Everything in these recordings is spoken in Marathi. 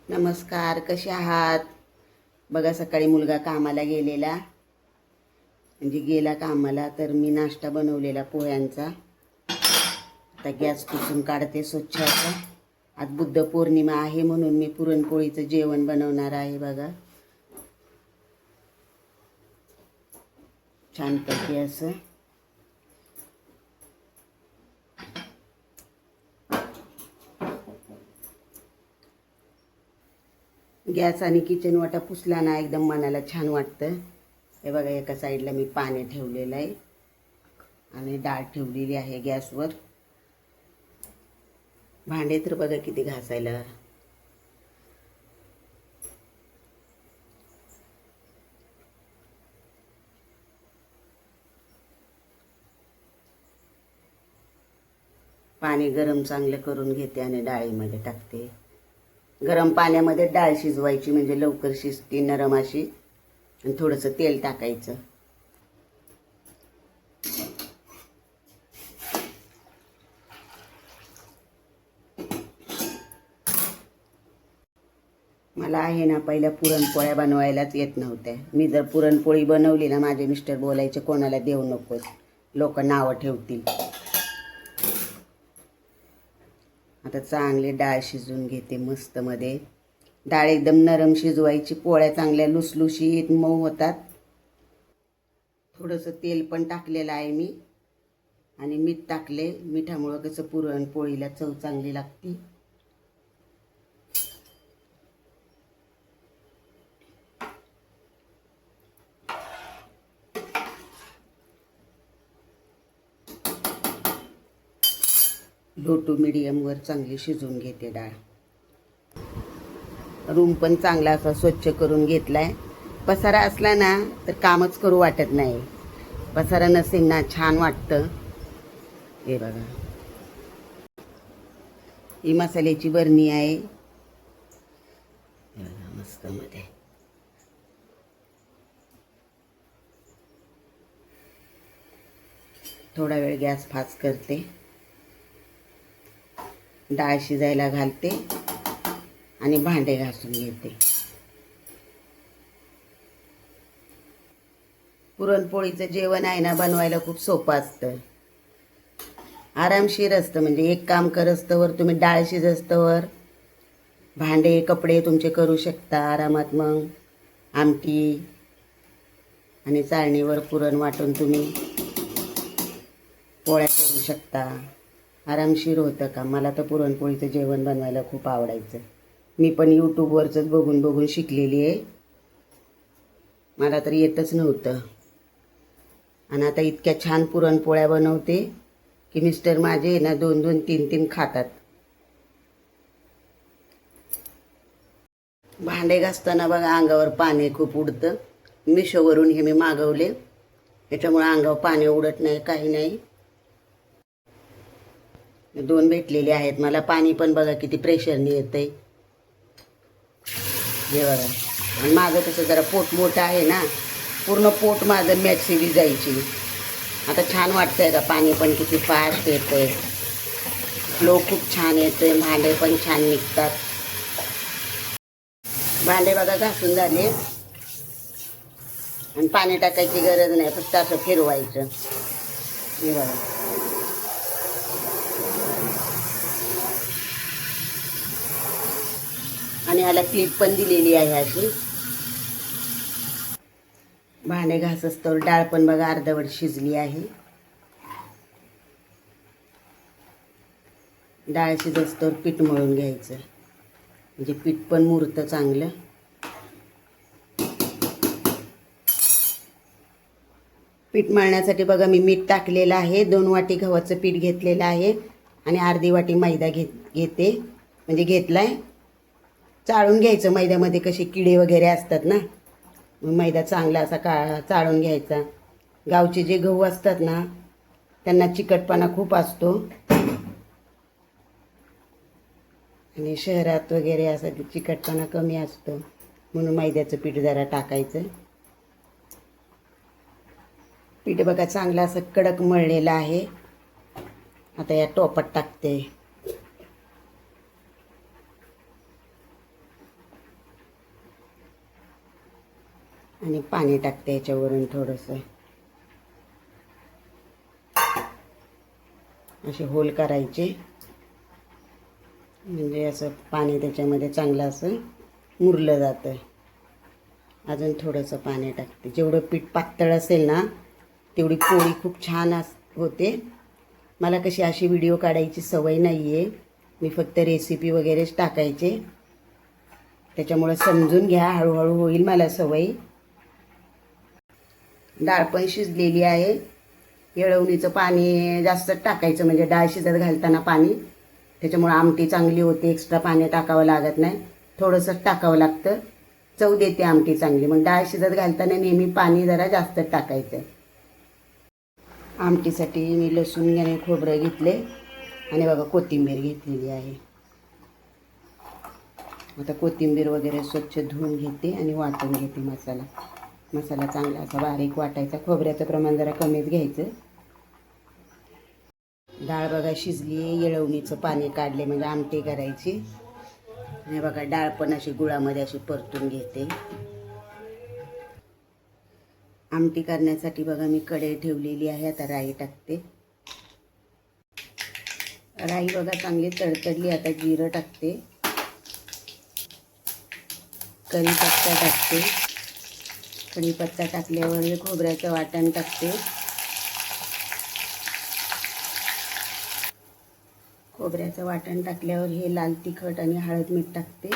नमस्कार, कसे आहात? बघा, सकाळी मुलगा कामाला गेलेला, म्हणजे गेला कामाला, तर मी नाश्ता बनवलेला पोह्यांचा. आता गॅस पुसून काढते स्वच्छ. आज बुद्ध पौर्णिमा आहे म्हणून मी पुरणपोळीचं जेवण बनवणार आहे. बघा, छानपैकी असं. गॅस आणि किचन वाटा पुसला ना एकदम मनाला छान वाटतं. हे बघा, एका साईडला मी पाणी ठेवलेलं आहे आणि डाळ ठेवलेली आहे गॅसवर. भांडे तर बघा किती घासायला. पाणी गरम चांगलं करून घेते आणि डाळीमध्ये टाकते. गरम पाण्यामध्ये डाळ शिजवायची म्हणजे लवकर शिजते, नरम अशी. आणि थोडंसं तेल टाकायचं. मला आहे ना, पहिल्या पुरणपोळ्या बनवायलाच येत नव्हत्या. मी जर पुरणपोळी बनवली ना, माझे मिस्टर बोलायचे कोणाला देऊ नकोस, लोक नावं ठेवतील. आता चांगली डाळ शिजवून घेते मस्त मध्ये. डाळ एकदम नरम शिजवायची, पोळ्या चांगल्या लुसलुशीत मऊ होतात. थोडंसं तेल पण टाकलेलं आहे मी आणि मीठ टाकले. मिठामुळं कसं पुरणपोळीला चव चांगली लागते. लो टू मीडियमवर चांगली शिजवून घेते डाळ. रूम पण चांगला असा स्वच्छ करून घेतलाय. पसारा असला ना तर कामच करू वाटत नाही. पसारा नसेल ना छान वाटतं. हे बघा, ही मसाल्याची बरणी आहे. मस्त मध्ये थोडा वेळ गॅस फास्ट करते. डाळ शिजायला घालते आणि भांडे घासून घेते. पुरणपोळीचं जेवण आहे ना, बनवायला खूप सोपं असतं, आरामशीर असतं. म्हणजे एक काम करस्तवर तुम्ही डाळ शिजस्तवर भांडे कपडे तुमचे करू शकता आरामात. मग आमटी आणि चाळणीवर पुरण वाटून तुम्ही पोळ्या करू शकता. आरामशीर होतं का. मला तर पुरणपोळीचं जेवण बनवायला खूप आवडायचं. मी पण यूट्यूबवरचंच बघून बघून शिकलेली आहे. मला तर येतच नव्हतं. आणि आता इतक्या छान पुरणपोळ्या बनवते की मिस्टर माझे ना 2-2, 3-3 खातात. भांडे घासताना बघा अंगावर पाणी खूप उडतं. मिशोवरून हे मी मागवले, त्याच्यामुळे अंगावर पाणी उडत नाही, काही नाही. 2 भेटलेले आहेत मला. पाणी पण बघा किती प्रेशरने येतंय. हे बघा. आणि माझं तसं जरा पोट मोठं आहे ना, पूर्ण पोट माझं मॅक्सिली जायची. आता छान वाटतंय का. पाणी पण किती फास्ट येतंय, फ्लो खूप छान येतोय. भांडे पण छान निघतात. भांडे बघा घासून झाले आणि पाणी टाकायची गरज नाही, फक्त असं फिरवायचं. हे बघा. आणि ह्याला क्लिप पण दिलेली आहे अशी. भांडे घासस्तवर डाळ पण बघा अर्धवट शिजली आहे. डाळ शिजस्तवर पीठ मळून घ्यायचं, म्हणजे पीठ पण मुरतं चांगलं. पीठ मळण्यासाठी बघा मी मीठ टाकलेलं आहे. 2 वाटी गव्हाचं पीठ घेतलेलं आहे आणि अर्धी वाटी मैदा घेते, म्हणजे घेतलाय. चाळून घ्यायचं. मैद्यामध्ये कसे किडे वगैरे असतात ना, मग मैदा चांगला असा चाळून घ्यायचा. गावचे जे गहू असतात ना त्यांना चिकटपणा खूप असतो आणि शहरात वगैरे असं चिकटपणा कमी असतो, म्हणून मैद्याचं पीठ जरा टाकायचं. पीठ बघा चांगलं असं कडक मळलेलं आहे. आता या टोपात टाकते. आणि पाणी टाकते याच्यावरून थोडंसं. असे होल करायचे म्हणजे असं पाणी त्याच्यामध्ये चांगलं असं मुरलं जातं. अजून थोडंसं पाणी टाकते. जेवढं पीठ पातळ असेल ना तेवढी पोळी खूप छान होते. मला कशी अशी व्हिडिओ काढायची सवय नाही आहे. मी फक्त रेसिपी वगैरेच टाकायचे. त्याच्यामुळं समजून घ्या, हळूहळू होईल मला सवय. डाळ पण शिजलेली आहे. येळवणीचं पाणी जास्त टाकायचं म्हणजे डाळ शिजत घालताना पाणी, त्याच्यामुळं आमटी चांगली होते. एक्स्ट्रा पाणी टाकावं लागत नाही, थोडंसंच टाकावं लागतं. चव देते आमटी चांगली. मग डाळ शिजत घालताना नेहमी पाणी जरा जास्त टाकायचं. आमटीसाठी मी लसूण आणि खोबरं घेतले आणि बघा कोथिंबीर घेतलेली आहे. आता कोथिंबीर वगैरे स्वच्छ धुवून घेते आणि वाटून घेते मसाला चांगला असा बारीक वाटायचा. खोबऱ्याचं प्रमाण जरा कमीच घ्यायचं. डाळ बघा शिजली. येळवणीचं पाणी काढले म्हणजे आमटी करायची. आणि बघा डाळ पण अशी गुळामध्ये अशी परतून घेते. आमटी करण्यासाठी बघा मी कढई ठेवलेली आहे. आता राई टाकते. राई बघा चांगली तडतडली. आता जिरं टाकते, कढीपत्ता टाकते. कढीपत्ता टाकल्यावर खोबऱ्याचं वाटण टाकते. खोबऱ्याचं वाटण टाकल्यावर हे लाल तिखट आणि हळद मीठ टाकते.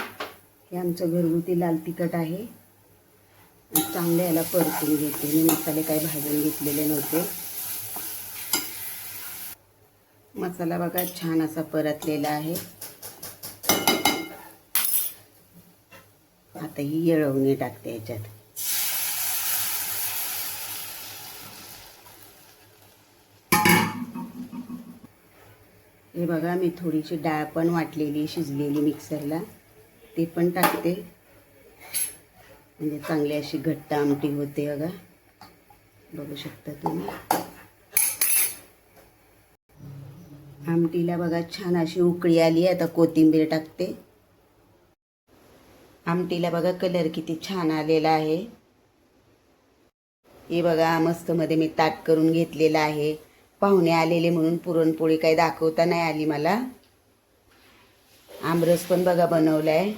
हे आमचं घरगुती लाल तिखट आहे. चांगले याला परतून घेते. मी मसाले काही भाजून घेतलेले नव्हते. मसाला बघा छान असा परतलेला आहे. आता ही येळवणी टाकते याच्यात. हे बघा मी थोडीशी डाळ पण वाटलेली शिजलेली मिक्सरला, ते पण टाकते. म्हणजे चांगली अशी घट्ट आमटी होते. बघा बघू शकता तुम्ही. आमटीला बघा छान अशी उकळी आली. आता कोथिंबीर टाकते. आमटीला बघा कलर किती छान आलेला आहे. हे बघा मस्त मध्ये मी ताट करून घेतलेलं आहे. पाहुणे आलेले म्हणून पुरणपोळी काही दाखवता नाही आली मला. आमरस पण बघा बनवलाय.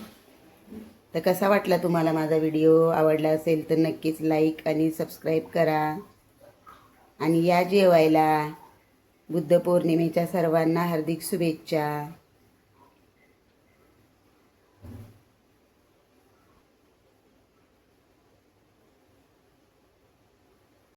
तर कसा वाटला तुम्हाला माझा व्हिडिओ? आवडला असेल तर नक्कीच लाईक आणि सबस्क्राईब करा. आणि या जेवायला. बुद्ध पौर्णिमेच्या सर्वांना हार्दिक शुभेच्छा.